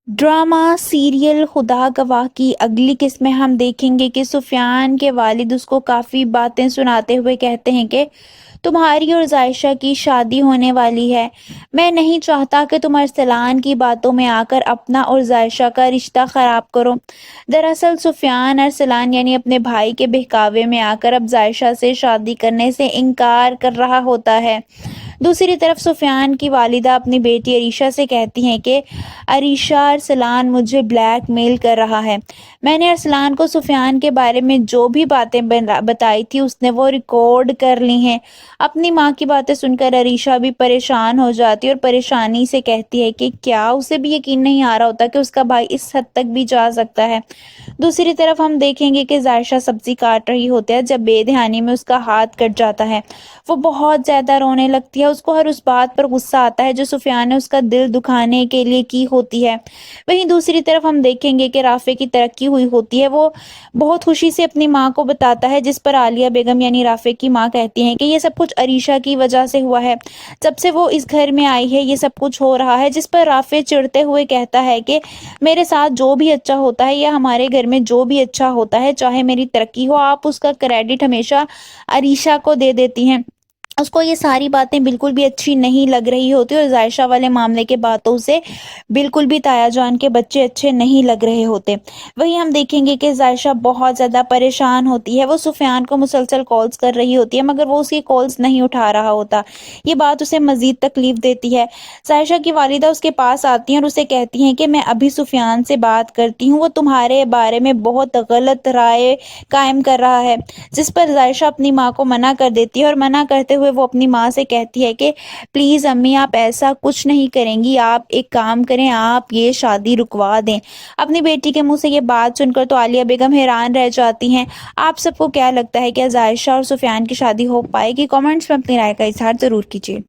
Drama serial खुदा गवाह की अगली किस्त में हम देखेंगे कि सुफियान के वालिद उसको काफ़ी बातें सुनाते हुए कहते हैं कि तुम्हारी और जायशा की शादी होने वाली है। मैं नहीं चाहता कि तुम अरसलान की बातों में आकर अपना और जायशा का रिश्ता ख़राब करो। दरअसल सुफियान अरसलान यानी अपने भाई के बहकावे में आकर अब जायशा से शादी करने से इनकार कर रहा होता है। दूसरी तरफ सुफियान की वालिदा अपनी बेटी अरीशा से कहती हैं कि अरीशा, अरसलान मुझे ब्लैकमेल कर रहा है। मैंने अरसलान को सुफियान के बारे में जो भी बातें बताई थी उसने वो रिकॉर्ड कर ली हैं। अपनी माँ की बातें सुनकर अरीशा भी परेशान हो जाती है और परेशानी से कहती है कि क्या उसे भी यकीन नहीं आ रहा होता कि उसका भाई इस हद तक भी जा सकता है। दूसरी तरफ हम देखेंगे कि जायशा सब्जी काट रही होती है जब बेध्यानी में उसका हाथ कट जाता है। वो बहुत ज़्यादा रोने लगती है। उसको हर उस बात पर गुस्सा आता है जो सुफियान ने उसका दिल दुखाने के लिए की होती है। वहीं दूसरी तरफ हम देखेंगे कि राफे की तरक्की हुई होती है। वो बहुत खुशी से अपनी माँ को बताता है, जिस पर आलिया बेगम यानी राफे की माँ कहती हैं कि ये सब कुछ अरीशा की वजह से हुआ है। जब से वो इस घर में आई है ये सब कुछ हो रहा है। जिस पर राफे चिढ़ते हुए कहता है कि मेरे साथ जो भी अच्छा होता है या हमारे घर में जो भी अच्छा होता है, चाहे मेरी तरक्की हो, आप उसका क्रेडिट हमेशा अरीशा को दे देती हैं। उसको ये सारी बातें बिल्कुल भी अच्छी नहीं लग रही होती और जायशा वाले मामले के बातों से बिल्कुल भी ताया जान के बच्चे अच्छे नहीं लग रहे होते। वहीं हम देखेंगे कि जायशा बहुत ज़्यादा परेशान होती है। वो सुफियान को मुसलसल कॉल्स कर रही होती है मगर वो उसकी कॉल्स नहीं उठा रहा होता। ये बात उसे मज़ीद तकलीफ देती है। जायशा की वालिदा उसके पास आती हैं और उसे कहती हैं कि मैं अभी सुफियान से बात करती हूँ, वो तुम्हारे बारे में बहुत गलत राय कायम कर रहा है। जिस पर जायशा अपनी माँ को मना कर देती है और मना करते हुए वो अपनी माँ से कहती है कि प्लीज़ अम्मी, आप ऐसा कुछ नहीं करेंगी, आप एक काम करें, आप ये शादी रुकवा दें। अपनी बेटी के मुंह से ये बात सुनकर तो आलिया बेगम हैरान रह जाती हैं। आप सबको क्या लगता है, क्या जायशा और सुफियान की शादी हो पाएगी? कमेंट्स में अपनी राय का इजहार ज़रूर कीजिए।